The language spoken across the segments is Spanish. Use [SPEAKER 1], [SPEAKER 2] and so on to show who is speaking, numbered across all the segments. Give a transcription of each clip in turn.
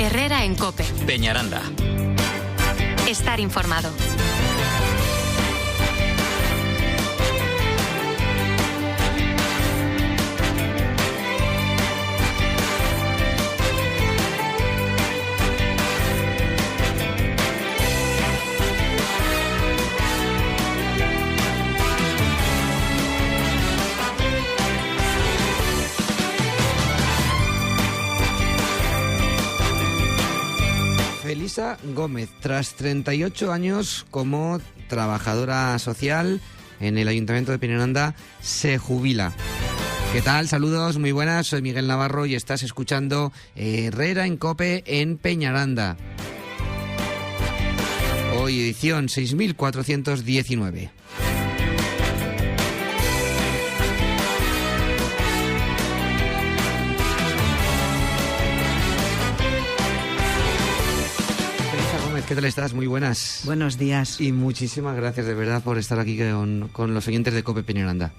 [SPEAKER 1] Herrera en COPE.
[SPEAKER 2] Peñaranda.
[SPEAKER 1] Estar informado.
[SPEAKER 3] Felisa Gómez, tras 38 años como trabajadora social en el Ayuntamiento de Peñaranda, se jubila. ¿Qué tal? Saludos, muy buenas, soy Miguel Navarro y estás escuchando Herrera en COPE en Peñaranda. Hoy edición 6419. ¿Qué tal estás? Muy buenas.
[SPEAKER 4] Buenos días.
[SPEAKER 3] Y muchísimas gracias de verdad por estar aquí con los oyentes de COPE Peñaranda.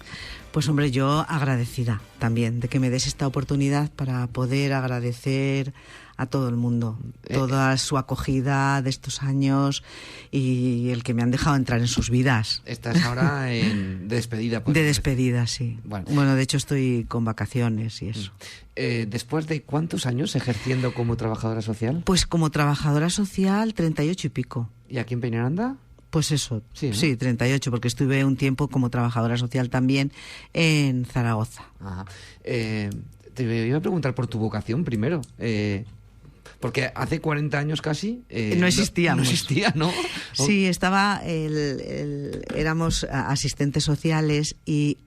[SPEAKER 4] Pues hombre, yo agradecida también de que me des esta oportunidad para poder agradecer a todo el mundo toda su acogida de estos años y el que me han dejado entrar en sus vidas.
[SPEAKER 3] Estás ahora en despedida.
[SPEAKER 4] De despedida, sí. Bueno, de hecho estoy con vacaciones y eso.
[SPEAKER 3] ¿Después de cuántos años ejerciendo como trabajadora social?
[SPEAKER 4] Pues como trabajadora social, 38 y pico.
[SPEAKER 3] ¿Y aquí en Peñaranda?
[SPEAKER 4] Pues eso,
[SPEAKER 3] sí, ¿no?
[SPEAKER 4] Sí, 38, porque estuve un tiempo como trabajadora social también en Zaragoza.
[SPEAKER 3] Ajá. Te iba a preguntar por tu vocación primero. Porque hace 40 años casi...
[SPEAKER 4] no existíamos.
[SPEAKER 3] No existía, ¿no?
[SPEAKER 4] Sí, éramos asistentes sociales y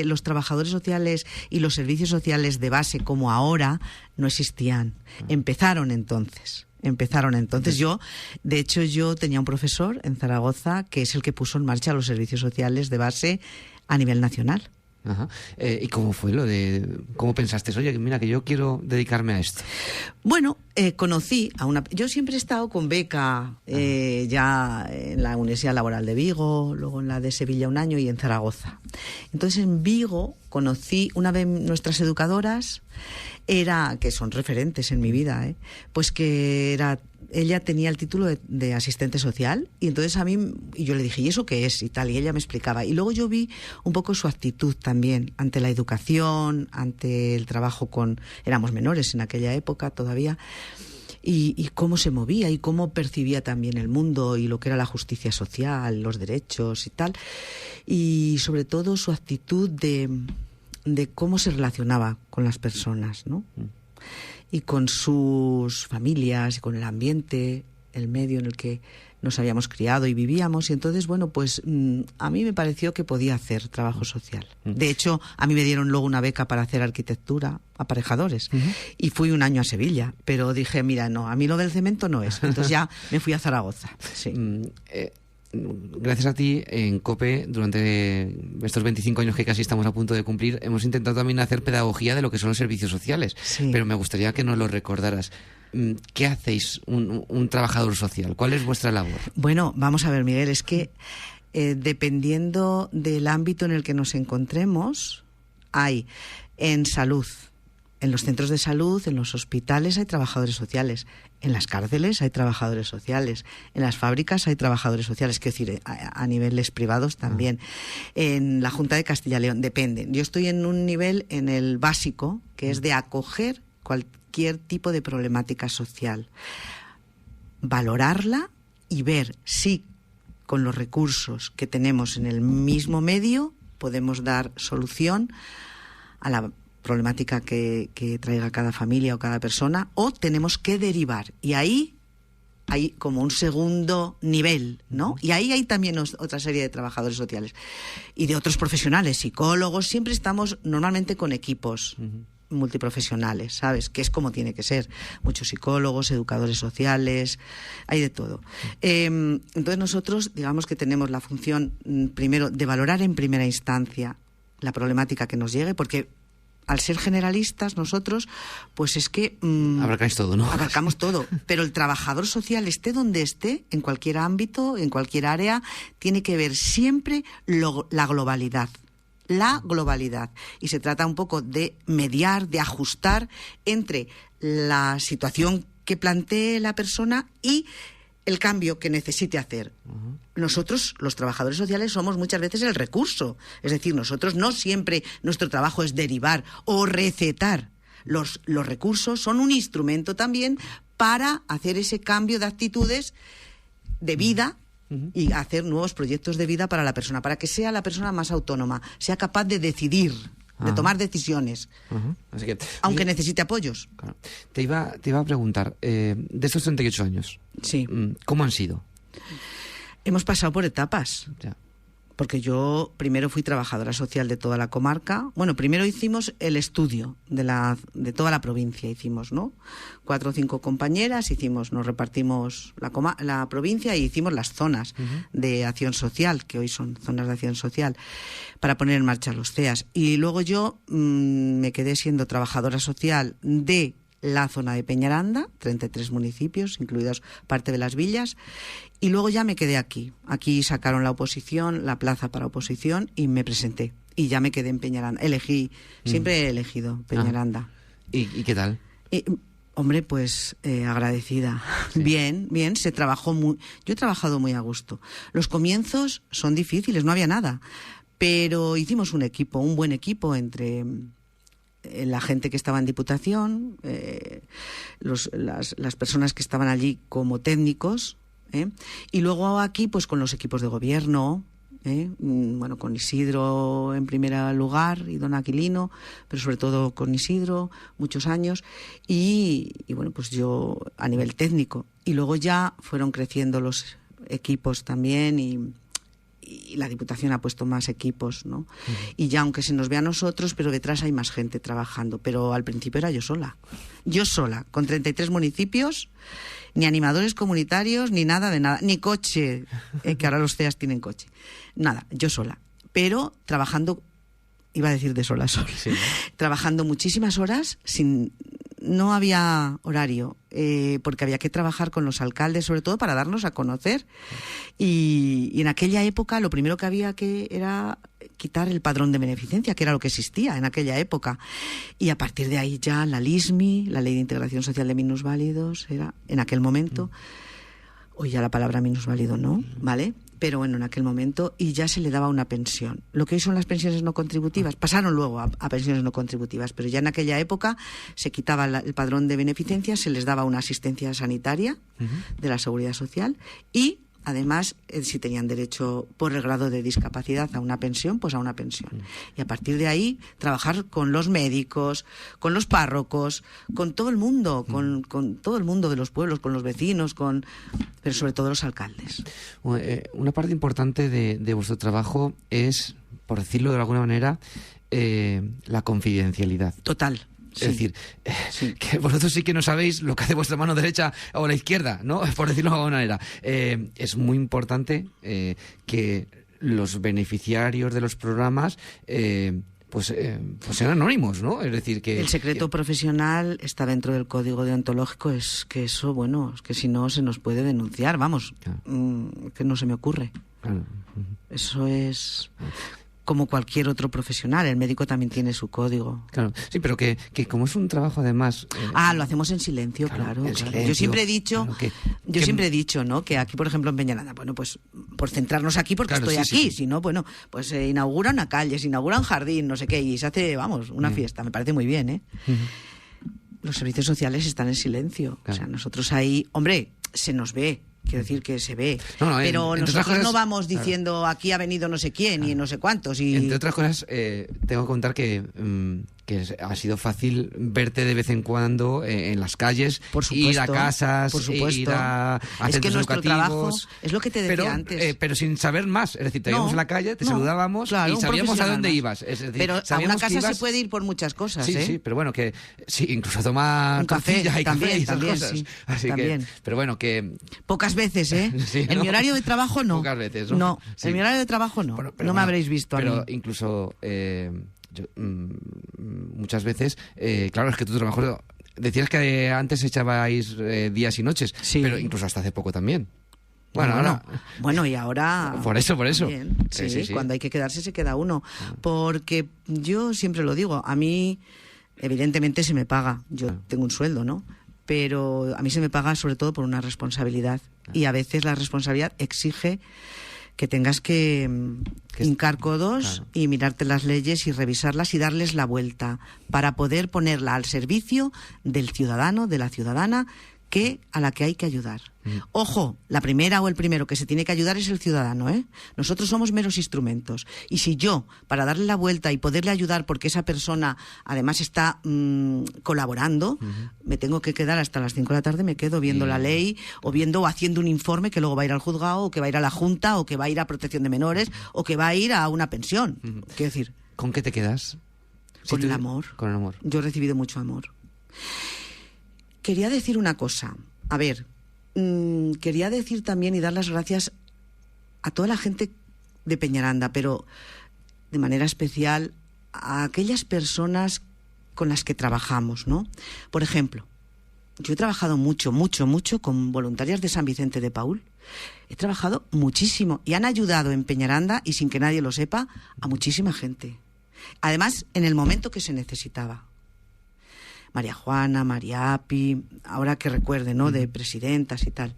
[SPEAKER 4] los trabajadores sociales y los servicios sociales de base como ahora no existían. Empezaron entonces. Yo tenía un profesor en Zaragoza que es el que puso en marcha los servicios sociales de base a nivel nacional.
[SPEAKER 3] Ajá. ¿Y cómo fue cómo pensaste? Oye, mira, que yo quiero dedicarme a esto.
[SPEAKER 4] Bueno, conocí a una... Yo siempre he estado con beca ya en la Universidad Laboral de Vigo, luego en la de Sevilla un año y en Zaragoza. Entonces en Vigo conocí una de nuestras educadoras, que son referentes en mi vida, pues que ella tenía el título de asistente social y entonces yo le dije, ¿y eso qué es? Y tal, y ella me explicaba. Y luego yo vi un poco su actitud también ante la educación, ante el trabajo éramos menores en aquella época todavía, y cómo se movía y cómo percibía también el mundo y lo que era la justicia social, los derechos y tal. Y sobre todo su actitud de cómo se relacionaba con las personas, ¿no? Y con sus familias y con el ambiente, el medio en el que nos habíamos criado y vivíamos. Y entonces, bueno, pues a mí me pareció que podía hacer trabajo social. De hecho, a mí me dieron luego una beca para hacer arquitectura, aparejadores. Y fui un año a Sevilla, pero dije, mira, no, a mí lo del cemento no es. Entonces ya me fui a Zaragoza. Sí.
[SPEAKER 3] Gracias a ti, en COPE, durante estos 25 años que casi estamos a punto de cumplir, hemos intentado también hacer pedagogía de lo que son los servicios sociales. Sí. Pero me gustaría que nos lo recordaras. ¿Qué hacéis un trabajador social? ¿Cuál es vuestra labor?
[SPEAKER 4] Bueno, vamos a ver, Miguel, es que dependiendo del ámbito en el que nos encontremos, hay en salud, en los centros de salud, en los hospitales hay trabajadores sociales, en las cárceles hay trabajadores sociales, en las fábricas hay trabajadores sociales, quiero decir, a niveles privados también. En la Junta de Castilla y León, depende. Yo estoy en un nivel, en el básico, que es de acoger cualquier tipo de problemática social, valorarla y ver si con los recursos que tenemos en el mismo medio podemos dar solución a la problemática que traiga cada familia o cada persona, o tenemos que derivar. Y ahí hay como un segundo nivel, ¿no? Y ahí hay también otra serie de trabajadores sociales y de otros profesionales, psicólogos. Siempre estamos normalmente con equipos multiprofesionales, ¿sabes? Que es como tiene que ser. Muchos psicólogos, educadores sociales, hay de todo. Entonces nosotros, digamos que tenemos la función, primero, de valorar en primera instancia la problemática que nos llegue, porque al ser generalistas nosotros, pues es que...
[SPEAKER 3] abarcáis todo, ¿no?
[SPEAKER 4] Abarcamos todo, pero el trabajador social, esté donde esté, en cualquier ámbito, en cualquier área, tiene que ver siempre la globalidad. La globalidad. Y se trata un poco de mediar, de ajustar entre la situación que plantee la persona y el cambio que necesite hacer. Nosotros, los trabajadores sociales, somos muchas veces el recurso. Es decir, nosotros no siempre nuestro trabajo es derivar o recetar. Los recursos son un instrumento también para hacer ese cambio de actitudes de vida y hacer nuevos proyectos de vida para la persona, para que sea la persona más autónoma, sea capaz de decidir, de tomar decisiones,
[SPEAKER 3] Así que,
[SPEAKER 4] aunque necesite apoyos.
[SPEAKER 3] claro. Te iba a preguntar, de estos 38 años,
[SPEAKER 4] Sí.
[SPEAKER 3] ¿cómo han sido?
[SPEAKER 4] Hemos pasado por etapas.
[SPEAKER 3] Ya.
[SPEAKER 4] Porque yo primero fui trabajadora social de toda la comarca. Bueno, primero hicimos el estudio de toda la provincia, hicimos, ¿no? 4 o 5 compañeras, nos repartimos la provincia y hicimos las zonas de acción social, que hoy son zonas de acción social, para poner en marcha los CEAS. Y luego yo me quedé siendo trabajadora social de la zona de Peñaranda, 33 municipios, incluidos parte de las villas, y luego ya me quedé aquí. Aquí sacaron la oposición, la plaza para oposición, y me presenté. Y ya me quedé en Peñaranda. Siempre he elegido Peñaranda.
[SPEAKER 3] ¿Y qué tal?
[SPEAKER 4] Hombre, pues agradecida. Sí. Bien, se trabajó yo he trabajado muy a gusto. Los comienzos son difíciles, no había nada. Pero hicimos un buen equipo entre la gente que estaba en Diputación, las personas que estaban allí como técnicos, y luego aquí pues con los equipos de gobierno, bueno, con Isidro en primer lugar y don Aquilino, pero sobre todo con Isidro, muchos años, y bueno, pues yo a nivel técnico. Y luego ya fueron creciendo los equipos también y la Diputación ha puesto más equipos, ¿no? Y ya aunque se nos ve a nosotros, pero detrás hay más gente trabajando. Pero al principio era yo sola, con 33 municipios, ni animadores comunitarios, ni nada de nada, ni coche, que ahora los CEAS tienen coche, nada, yo sola. Pero trabajando, iba a decir de sol a sol, sí, trabajando muchísimas horas no había horario, porque había que trabajar con los alcaldes, sobre todo para darnos a conocer. Y en aquella época lo primero que había era quitar el padrón de beneficencia, que era lo que existía en aquella época. Y a partir de ahí ya la LISMI, la Ley de Integración Social de Minusválidos, era en aquel momento. Hoy ya la palabra minusválido no, ¿vale? Pero bueno, en aquel momento, y ya se le daba una pensión. Lo que hoy son las pensiones no contributivas, pasaron luego a pensiones no contributivas, pero ya en aquella época se quitaba el padrón de beneficencia, se les daba una asistencia sanitaria de la Seguridad Social y además, si tenían derecho por el grado de discapacidad a una pensión, pues a una pensión. Y a partir de ahí, trabajar con los médicos, con los párrocos, con todo el mundo, con todo el mundo de los pueblos, con los vecinos, pero sobre todo los alcaldes.
[SPEAKER 3] Una parte importante de vuestro trabajo es, por decirlo de alguna manera, la confidencialidad.
[SPEAKER 4] Total.
[SPEAKER 3] Es decir, que vosotros sí que no sabéis lo que hace vuestra mano derecha o la izquierda, ¿no? Por decirlo de alguna manera. Es muy importante que los beneficiarios de los programas pues sean anónimos, ¿no? Es decir, que
[SPEAKER 4] el secreto profesional está dentro del código deontológico, es que eso, bueno, es que si no se nos puede denunciar, vamos, claro. Que no se me ocurre. Claro. Eso es como cualquier otro profesional, el médico también tiene su código.
[SPEAKER 3] Claro, sí, pero que como es un trabajo además...
[SPEAKER 4] lo hacemos en silencio, claro. Silencio, yo siempre he dicho, ¿no? Que aquí, por ejemplo, en Peñaranda, bueno, pues por centrarnos aquí, porque estoy aquí, si no, bueno, pues se inaugura una calle, se inaugura un jardín, no sé qué, y se hace, vamos, una fiesta, me parece muy bien, ¿eh? Los servicios sociales están en silencio, claro. O sea, nosotros ahí, hombre, se nos ve. Quiero decir que se ve, pero nosotros cosas, no vamos diciendo claro. Aquí ha venido no sé quién y no sé cuántos. Y...
[SPEAKER 3] Entre otras cosas, tengo que contar que ha sido fácil verte de vez en cuando en las calles,
[SPEAKER 4] por supuesto,
[SPEAKER 3] ir a casas,
[SPEAKER 4] por supuesto.
[SPEAKER 3] Ir a
[SPEAKER 4] es que nuestro
[SPEAKER 3] educativos,
[SPEAKER 4] trabajo es lo que te decía antes.
[SPEAKER 3] Pero sin saber más, es decir, te íbamos en la calle, te saludábamos y sabíamos a dónde ibas. Es decir,
[SPEAKER 4] pero a una casa se puede ir por muchas cosas.
[SPEAKER 3] Sí, pero bueno, que sí, incluso a tomar
[SPEAKER 4] un café y
[SPEAKER 3] café y esas cosas.
[SPEAKER 4] Sí,
[SPEAKER 3] así
[SPEAKER 4] también.
[SPEAKER 3] Que, pero bueno, que...
[SPEAKER 4] Pocas veces, ¿eh?
[SPEAKER 3] Sí,
[SPEAKER 4] en mi horario de trabajo no.
[SPEAKER 3] Pocas veces, ¿no?
[SPEAKER 4] No, en mi horario de trabajo no. No me habréis visto a mí.
[SPEAKER 3] Pero incluso... muchas veces, claro, es que tu trabajo... Decías que antes echabais días y noches, pero incluso hasta hace poco también.
[SPEAKER 4] Bueno, y ahora...
[SPEAKER 3] Por eso.
[SPEAKER 4] También, sí, cuando hay que quedarse se queda uno. Porque yo siempre lo digo, a mí evidentemente se me paga, yo tengo un sueldo, ¿no? pero a mí se me paga sobre todo por una responsabilidad. Y a veces la responsabilidad exige que tengas que hincar codos, claro, y mirarte las leyes y revisarlas y darles la vuelta para poder ponerla al servicio del ciudadano, de la ciudadana, a la que hay que ayudar. Ojo, la primera o el primero que se tiene que ayudar es el ciudadano, ¿eh? Nosotros somos meros instrumentos. Y si yo, para darle la vuelta y poderle ayudar porque esa persona además está colaborando, me tengo que quedar hasta las 5 de la tarde, me quedo viendo la ley o viendo o haciendo un informe que luego va a ir al juzgado o que va a ir a la Junta o que va a ir a protección de menores o que va a ir a una pensión. Quiero decir...
[SPEAKER 3] ¿Con qué te quedas?
[SPEAKER 4] Con el amor.
[SPEAKER 3] Con el amor.
[SPEAKER 4] Yo he recibido mucho amor. Quería decir una cosa. A ver... quería decir también y dar las gracias a toda la gente de Peñaranda, pero de manera especial a aquellas personas con las que trabajamos, ¿no? Por ejemplo, yo he trabajado mucho con voluntarias de San Vicente de Paúl. He trabajado muchísimo y han ayudado en Peñaranda, y sin que nadie lo sepa, a muchísima gente. Además, en el momento que se necesitaba. María Juana, María Api, ahora que recuerde, ¿no?, de presidentas y tal.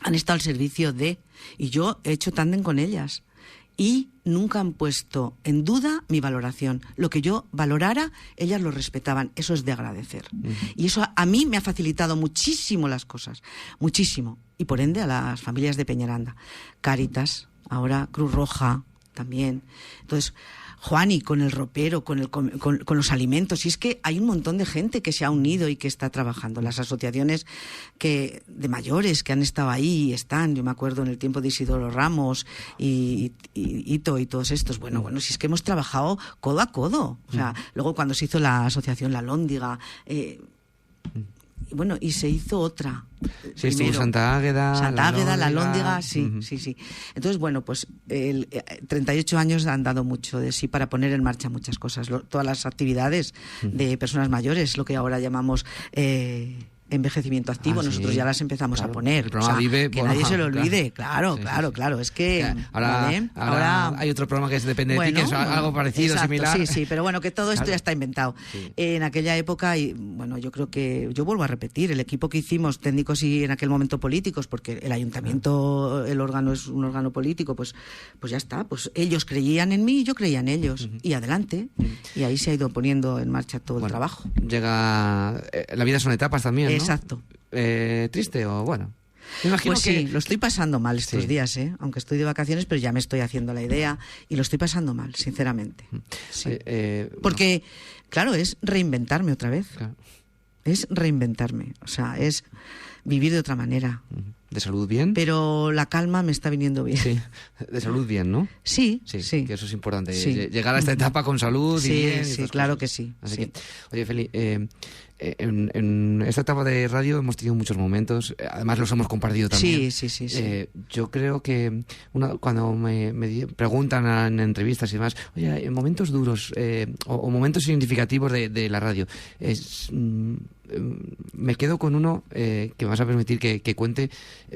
[SPEAKER 4] Han estado al servicio de... Y yo he hecho tándem con ellas. Y nunca han puesto en duda mi valoración. Lo que yo valorara, ellas lo respetaban. Eso es de agradecer. Y eso a mí me ha facilitado muchísimo las cosas. Muchísimo. Y por ende a las familias de Peñaranda. Cáritas, ahora Cruz Roja también. Entonces... Juani, con el ropero, con los alimentos. Y es que hay un montón de gente que se ha unido y que está trabajando. Las asociaciones de mayores que han estado ahí y están. Yo me acuerdo en el tiempo de Isidoro Ramos y Ito y todos estos. Bueno, si es que hemos trabajado codo a codo. O sea, luego cuando se hizo la asociación La Lóndiga... bueno, y se hizo otra.
[SPEAKER 3] Sí, estuvo Santa Águeda,
[SPEAKER 4] La Lóndiga, sí. Entonces, bueno, pues 38 años han dado mucho de sí para poner en marcha muchas cosas. Todas las actividades de personas mayores, lo que ahora llamamos... envejecimiento activo, nosotros ya las empezamos a poner.
[SPEAKER 3] El programa Vive,
[SPEAKER 4] que nadie se lo olvide, claro. Es que...
[SPEAKER 3] Ahora hay otro programa que es Depende de ti, que es algo parecido,
[SPEAKER 4] exacto,
[SPEAKER 3] similar.
[SPEAKER 4] Sí, pero bueno, que todo esto ya está inventado. Sí. En aquella época, y bueno, yo creo que... Yo vuelvo a repetir, el equipo que hicimos, técnicos y en aquel momento políticos, porque el ayuntamiento, el órgano es un órgano político, pues ya está. Pues ellos creían en mí y yo creía en ellos. Y adelante. Y ahí se ha ido poniendo en marcha todo el trabajo.
[SPEAKER 3] Llega... la vida son etapas también, ¿no?
[SPEAKER 4] Exacto.
[SPEAKER 3] ¿Triste o bueno? Me imagino
[SPEAKER 4] pues
[SPEAKER 3] que...
[SPEAKER 4] sí, lo estoy pasando mal estos días, ¿eh? Aunque estoy de vacaciones, pero ya me estoy haciendo la idea y lo estoy pasando mal, sinceramente. Sí. Porque, claro, es reinventarme otra vez. Claro. Es reinventarme, o sea, es vivir de otra manera.
[SPEAKER 3] ¿De salud bien?
[SPEAKER 4] Pero la calma me está viniendo bien.
[SPEAKER 3] Sí, de salud bien, ¿no?
[SPEAKER 4] Sí.
[SPEAKER 3] Que eso es importante, llegar a esta etapa con salud y bien.
[SPEAKER 4] Sí, claro que sí.
[SPEAKER 3] Así que, oye, Feli, en esta etapa de radio hemos tenido muchos momentos, además los hemos compartido también.
[SPEAKER 4] Sí.
[SPEAKER 3] Yo creo que cuando me preguntan en entrevistas y demás, oye, en momentos duros o momentos significativos de la radio, me quedo con uno que me vas a permitir que cuente,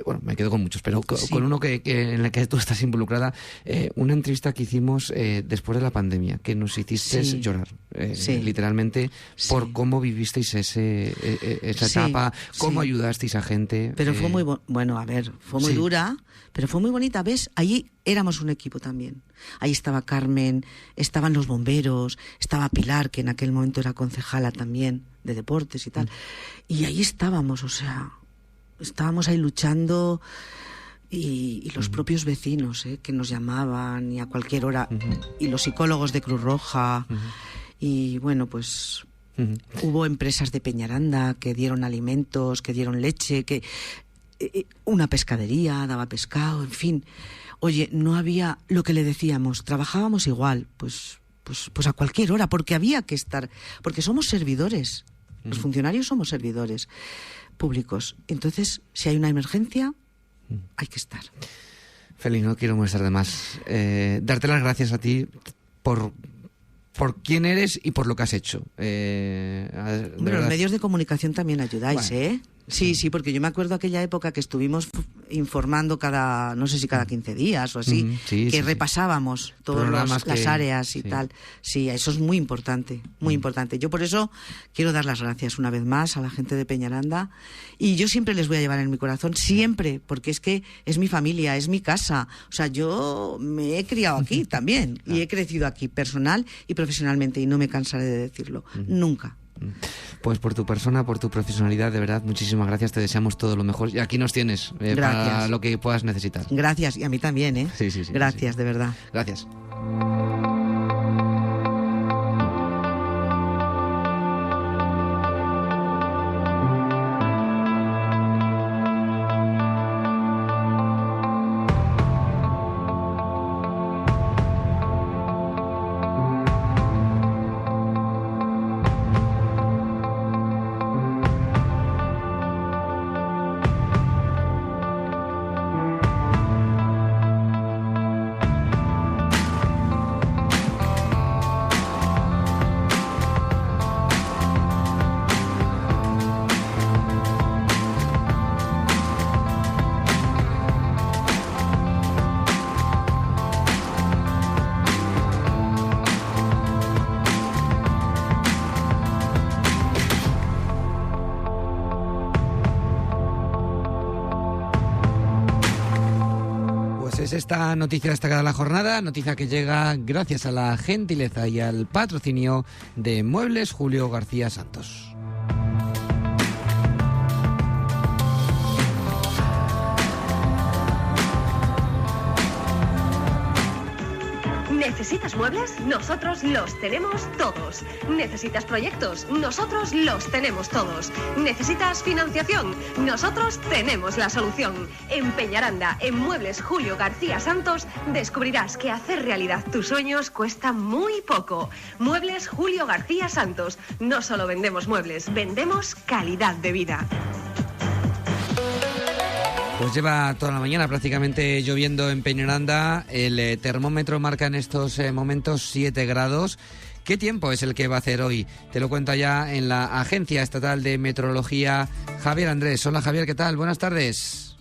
[SPEAKER 3] bueno, me quedo con muchos, pero con uno en el que tú estás involucrada, una entrevista que hicimos después de la pandemia, que nos hiciste llorar, literalmente, por cómo vivisteis esa etapa, cómo ayudasteis a gente.
[SPEAKER 4] Pero fue muy bueno, a ver, fue muy dura, pero fue muy bonita, ¿ves? Allí éramos un equipo también. Ahí estaba Carmen, estaban los bomberos, estaba Pilar, que en aquel momento era concejala también de deportes y tal. Y ahí estábamos, o sea, estábamos ahí luchando y los propios vecinos, que nos llamaban y a cualquier hora, y los psicólogos de Cruz Roja, y bueno, pues hubo empresas de Peñaranda que dieron alimentos, que dieron leche, que una pescadería daba pescado, en fin. Oye, no había lo que le decíamos, trabajábamos igual, pues a cualquier hora, porque había que estar, porque somos servidores, los funcionarios somos servidores públicos. Entonces, si hay una emergencia, hay que estar.
[SPEAKER 3] Feli, no quiero molestar de más. Darte las gracias a ti por quién eres y por lo que has hecho.
[SPEAKER 4] Los medios de comunicación también ayudáis, Sí, porque yo me acuerdo aquella época que estuvimos informando no sé si cada 15 días o así, que repasábamos todas las áreas y tal. Sí, eso es muy importante, muy importante. Yo por eso quiero dar las gracias una vez más a la gente de Peñaranda, y yo siempre les voy a llevar en mi corazón, siempre, porque es que es mi familia, es mi casa. O sea, yo me he criado aquí también y he crecido aquí personal y profesionalmente, y no me cansaré de decirlo, nunca.
[SPEAKER 3] Pues por tu persona, por tu profesionalidad, de verdad, muchísimas gracias, te deseamos todo lo mejor y aquí nos tienes para lo que puedas necesitar.
[SPEAKER 4] Gracias, y a mí también, ¿eh?
[SPEAKER 3] Sí.
[SPEAKER 4] Gracias, de verdad.
[SPEAKER 3] Gracias. Es esta noticia destacada de la jornada, noticia que llega gracias a la gentileza y al patrocinio de Muebles Julio García Santos.
[SPEAKER 2] ¿Necesitas muebles? Nosotros los tenemos todos. ¿Necesitas proyectos? Nosotros los tenemos todos. ¿Necesitas financiación? Nosotros tenemos la solución. En Peñaranda, en Muebles Julio García Santos, descubrirás que hacer realidad tus sueños cuesta muy poco. Muebles Julio García Santos. No solo vendemos muebles, vendemos calidad de vida.
[SPEAKER 3] Pues lleva toda la mañana prácticamente lloviendo en Peñaranda. El termómetro marca en estos momentos 7 grados. ¿Qué tiempo es el que va a hacer hoy? Te lo cuento ya en la Agencia Estatal de Meteorología, Javier Andrés. Hola Javier, ¿qué tal? Buenas tardes.